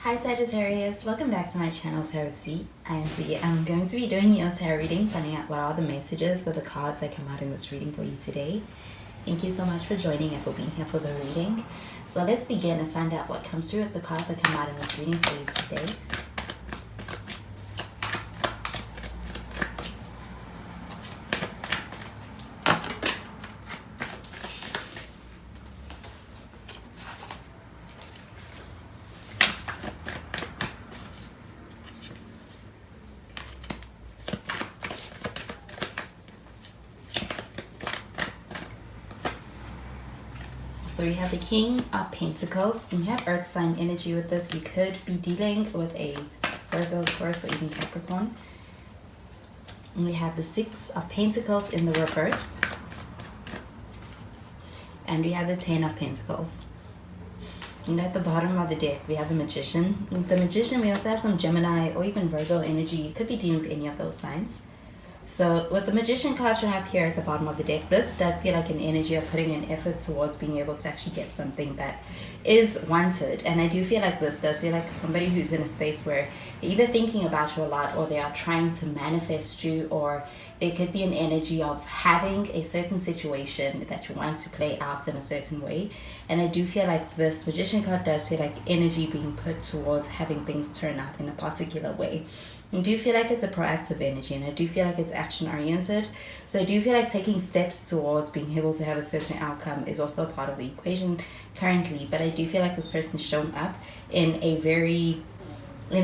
Hi Sagittarius, welcome back to my channel Tarot C. I am C. I'm going to be doing your tarot reading, finding out what are the messages for the cards that come out in this reading for you today. Thank you so much for joining and for being here for the reading. So let's begin and find out what comes through with the cards that come out in this reading for you today. So we have the King of Pentacles. And you have Earth sign energy with this. You could be dealing with a Virgo, Taurus, or even Capricorn. And we have the Six of Pentacles in the reverse. And we have the Ten of Pentacles. And at the bottom of the deck, we have the Magician. With the Magician, we also have some Gemini or even Virgo energy. You could be dealing with any of those signs. So with the Magician card shown up here at the bottom of the deck, this does feel like an energy of putting an effort towards being able to actually get something that is wanted. And I do feel like this does feel like somebody who's in a space where they're either thinking about you a lot or they are trying to manifest you, or there could be an energy of having a certain situation that you want to play out in a certain way. And I do feel like this Magician card does feel like energy being put towards having things turn out in a particular way. I do feel like it's a proactive energy, and I do feel like it's action oriented. So I do feel like taking steps towards being able to have a certain outcome is also a part of the equation currently. But I do feel like this person is showing up in a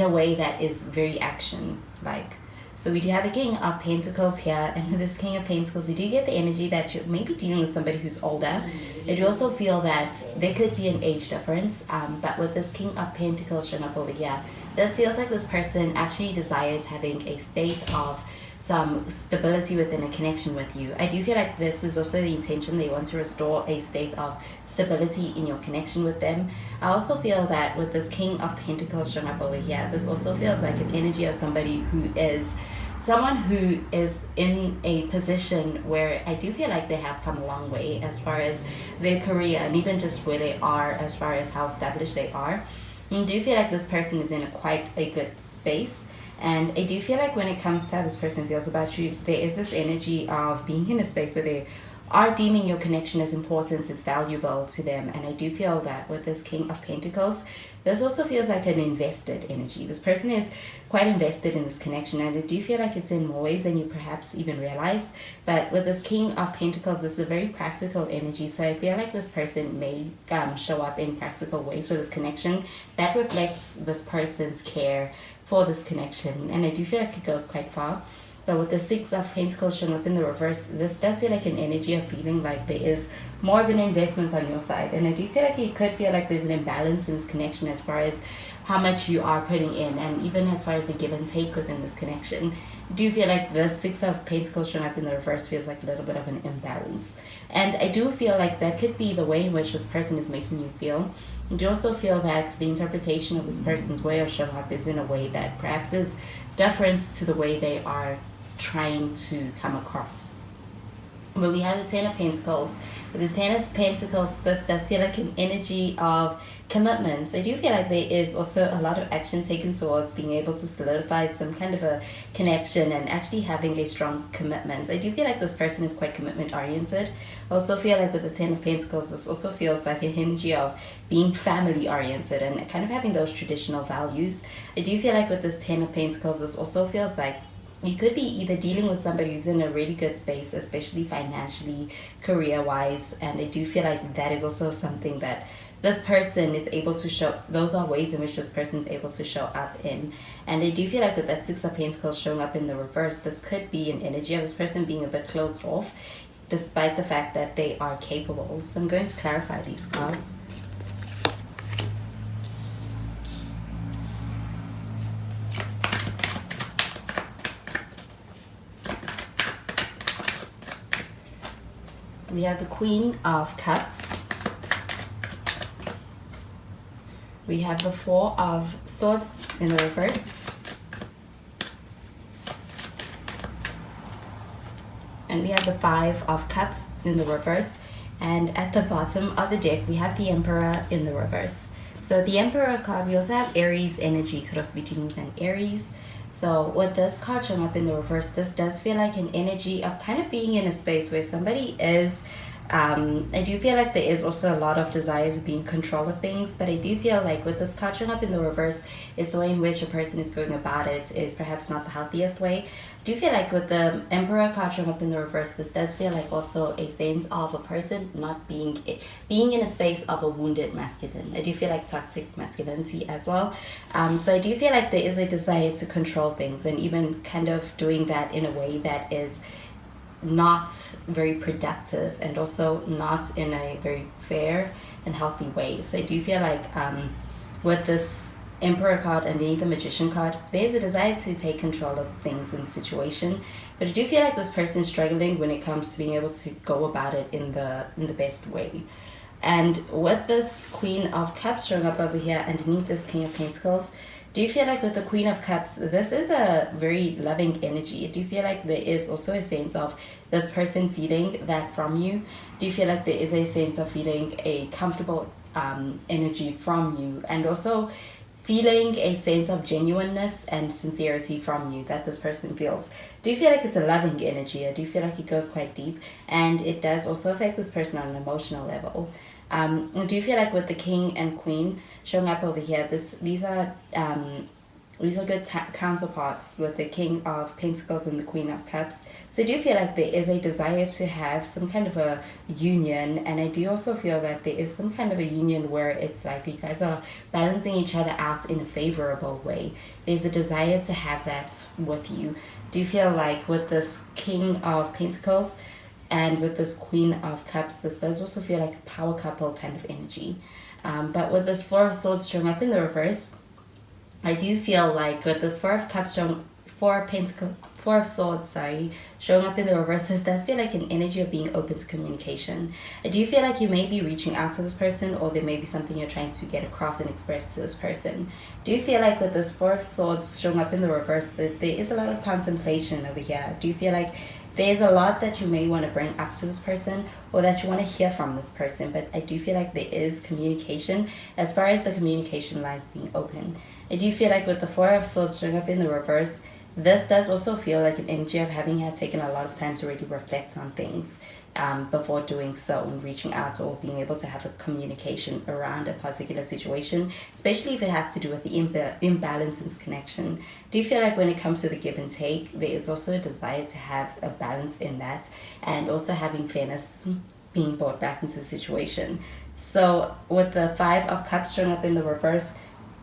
way that is very action like. So we do have the King of Pentacles here, and with this King of Pentacles, you do get the energy that you're maybe dealing with somebody who's older. I do also feel that there could be an age difference, but with this King of Pentacles showing up over here, this feels like this person actually desires having a state of some stability within a connection with you. I do feel like this is also the intention. They want to restore a state of stability in your connection with them. I also feel that with this King of Pentacles showing up over here, this also feels like an energy of somebody who is someone who is in a position where I do feel like they have come a long way as far as their career and even just where they are as far as how established they are. I do feel like this person is in quite a good space. And I do feel like when it comes to how this person feels about you, there is this energy of being in a space where they are deeming your connection as important, it's valuable to them. And I do feel that with this King of Pentacles, this also feels like an invested energy. This person is quite invested in this connection, and I do feel like it's in more ways than you perhaps even realize. But with this King of Pentacles, this is a very practical energy. So I feel like this person may show up in practical ways for this connection that reflects this person's care for this connection. And I do feel like it goes quite far. But with the Six of Pentacles showing up in the reverse, this does feel like an energy of feeling like there is more of an investment on your side. And I do feel like it could feel like there's an imbalance in this connection as far as how much you are putting in, and even as far as the give and take within this connection. I do feel like the Six of Pentacles showing up in the reverse feels like a little bit of an imbalance. And I do feel like that could be the way in which this person is making you feel. I do also feel that the interpretation of this person's way of showing up is in a way that perhaps is different to the way they are trying to come across. But we have the Ten of Pentacles. With this Ten of Pentacles, this does feel like an energy of commitment. I do feel like there is also a lot of action taken towards being able to solidify some kind of a connection and actually having a strong commitment. I do feel like this person is quite commitment oriented. I also feel like with the Ten of Pentacles, this also feels like an energy of being family oriented and kind of having those traditional values. I do feel like with this Ten of Pentacles, this also feels like you could be either dealing with somebody who's in a really good space, especially financially, career-wise, and I do feel like that is also something that this person is able to show. Those are ways in which this person is able to show up in. And I do feel like with that Six of Pentacles showing up in the reverse, this could be an energy of this person being a bit closed off, despite the fact that they are capable. So I'm going to clarify these cards. We have the Queen of Cups. We have the Four of Swords in the reverse. And we have the Five of Cups in the reverse. And at the bottom of the deck, we have the Emperor in the reverse. So the Emperor card, we also have Aries energy, could also be dealing with an Aries. So with this card showing up in the reverse, this does feel like an energy of kind of being in a space where somebody is, I do feel like there is also a lot of desire to be in control of things, but I do feel like with this card showing up in the reverse, is the way in which a person is going about it is perhaps not the healthiest way. I do feel like with the Emperor card showing up in the reverse, this does feel like also a sense of a person not being in a space of a wounded masculine. I do feel like toxic masculinity as well. So I do feel like there is a desire to control things, and even kind of doing that in a way that is not very productive and also not in a very fair and healthy way. So I do feel like with this Emperor card underneath the Magician card, there's a desire to take control of things in the situation, but I do feel like this person is struggling when it comes to being able to go about it in the best way. And with this Queen of Cups showing up over here underneath this King of Pentacles, do you feel like with the Queen of Cups, this is a very loving energy? Do you feel like there is also a sense of this person feeling that from you? Do you feel like there is a sense of feeling a comfortable energy from you, and also feeling a sense of genuineness and sincerity from you that this person feels? Do you feel like it's a loving energy? I do feel like it goes quite deep, and it does also affect this person on an emotional level. Do you feel like with the King and Queen showing up over here, these are good counterparts with the King of Pentacles and the Queen of Cups. So I do feel like there is a desire to have some kind of a union, and I do also feel that there is some kind of a union where it's like you guys are balancing each other out in a favorable way. There's a desire to have that with you. Do you feel like with this King of Pentacles and with this Queen of Cups, this does also feel like a power couple kind of energy. But with this Four of Swords showing up in the reverse, I do feel like with this Four of Swords, showing up in the reverse, this does feel like an energy of being open to communication. I do feel like you may be reaching out to this person, or there may be something you're trying to get across and express to this person. Do you feel like with this Four of Swords showing up in the reverse that there is a lot of contemplation over here? Do you feel like there's a lot that you may want to bring up to this person, or that you want to hear from this person? But I do feel like there is communication as far as the communication lines being open. I do feel like with the Four of Swords showing up in the reverse, this does also feel like an energy of having had taken a lot of time to really reflect on things before doing so and reaching out, or being able to have a communication around a particular situation, especially if it has to do with the imbalance in connection. Do you feel like when it comes to the give and take, there is also a desire to have a balance in that, and also having fairness being brought back into the situation? So with the Five of Cups showing up in the reverse,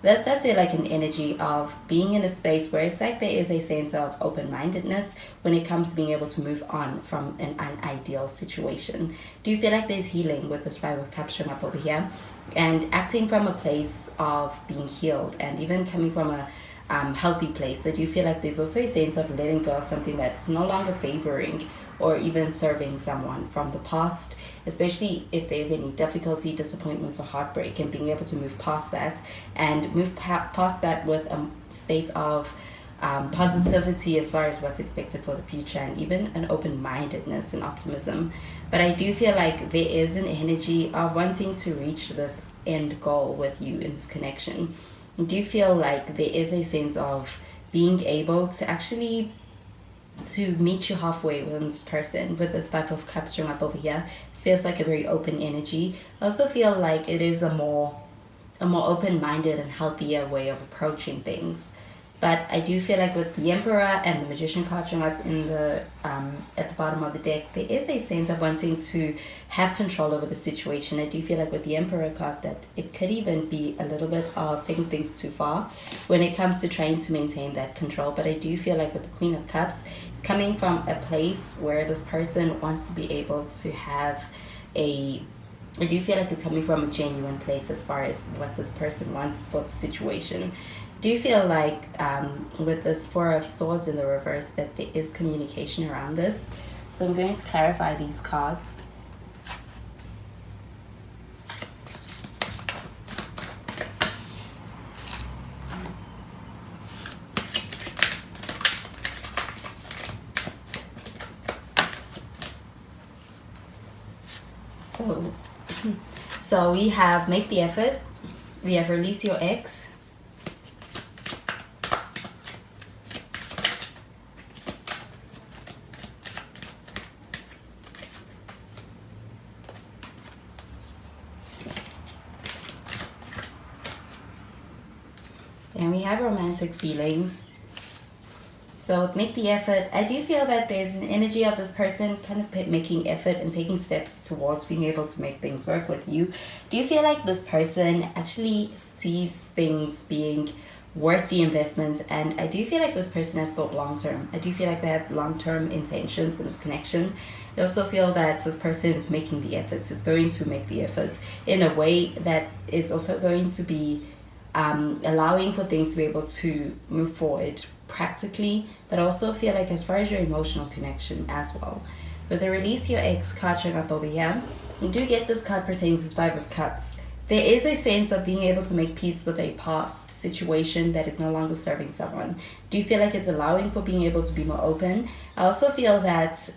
this does feel like an energy of being in a space where it's like there is a sense of open-mindedness when it comes to being able to move on from an unideal situation. Do you feel like there's healing with this Five of Cups showing up over here, and acting from a place of being healed and even coming from a healthy place? So do you feel like there's also a sense of letting go of something that's no longer favoring or even serving someone from the past, especially if there's any difficulty, disappointments, or heartbreak, and being able to move past that and move past that with a state of positivity as far as what's expected for the future, and even an open-mindedness and optimism. But I do feel like there is an energy of wanting to reach this end goal with you in this connection. Do you feel like there is a sense of being able to actually to meet you halfway with this person? With this Five of Cups showing up over here, this feels like a very open energy. I also feel like it is a more open-minded and healthier way of approaching things. But I do feel like with the Emperor and the Magician card showing up in the at the bottom of the deck, there is a sense of wanting to have control over the situation. I do feel like with the Emperor card that it could even be a little bit of taking things too far when it comes to trying to maintain that control. But I do feel like with the Queen of Cups, it's coming from a place where this person wants to be able to have I do feel like it's coming from a genuine place as far as what this person wants for the situation. Do you feel like with this Four of Swords in the reverse that there is communication around this? So I'm going to clarify these cards. So we have make the effort, We have release your ex. And we have romantic feelings. So make the effort. I do feel that there's an energy of this person kind of making effort and taking steps towards being able to make things work with you. Do you feel like this person actually sees things being worth the investment? And I do feel like this person has thought long term. I do feel like they have long term intentions in this connection. I also feel that this person is making the efforts, is going to make the efforts in a way that is also going to be allowing for things to be able to move forward practically, but also feel like as far as your emotional connection as well. With the release your ex card showing up over here, you do get this card pertaining to 5 of Cups. There is a sense of being able to make peace with a past situation that is no longer serving someone. Do you feel like it's allowing for being able to be more open? I also feel that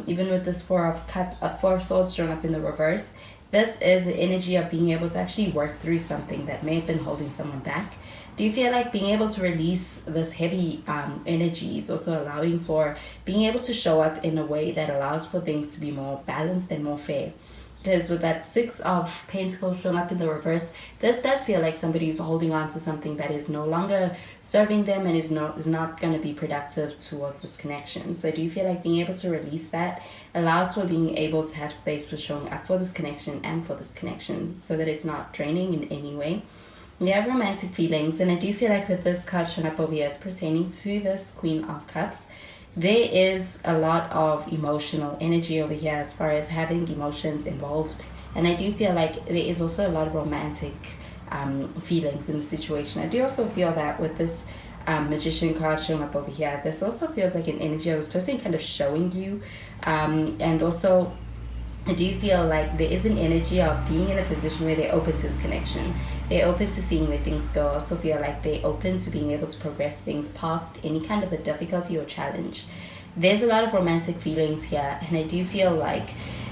even with this 4 of Swords showing up in the reverse, this is the energy of being able to actually work through something that may have been holding someone back. Do you feel like being able to release this heavy energy is also allowing for being able to show up in a way that allows for things to be more balanced and more fair? Because with that 6 of Pentacles showing up in the reverse, this does feel like somebody who's holding on to something that is no longer serving them and is not going to be productive towards this connection. So I do feel like being able to release that allows for being able to have space for showing up for this connection and for this connection so that it's not draining in any way. We have romantic feelings, and I do feel like with this card showing up over here, it's pertaining to this Queen of Cups. There is a lot of emotional energy over here as far as having emotions involved, and I do feel like there is also a lot of romantic feelings in the situation. I do also feel that with this Magician card showing up over here, this also feels like an energy of this person kind of showing you, and also I do feel like there is an energy of being in a position where they're open to this connection. They're open to seeing where things go. I also feel like they're open to being able to progress things past any kind of a difficulty or challenge. There's a lot of romantic feelings here, and I do feel like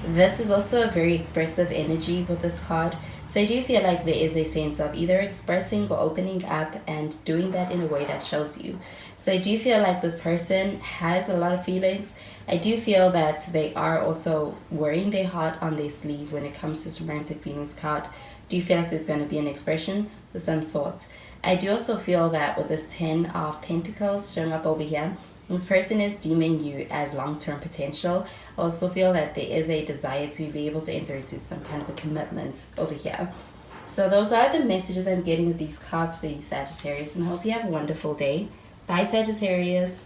this is also a very expressive energy with this card. So I do feel like there is a sense of either expressing or opening up and doing that in a way that shows you. So I do feel like this person has a lot of feelings. I do feel that they are also wearing their heart on their sleeve when it comes to this romantic feelings card. Do you feel like there's going to be an expression of some sort? I do also feel that with this 10 of Pentacles showing up over here, this person is deeming you as long-term potential. I also feel that there is a desire to be able to enter into some kind of a commitment over here. So those are the messages I'm getting with these cards for you, Sagittarius, and I hope you have a wonderful day. Bye, Sagittarius.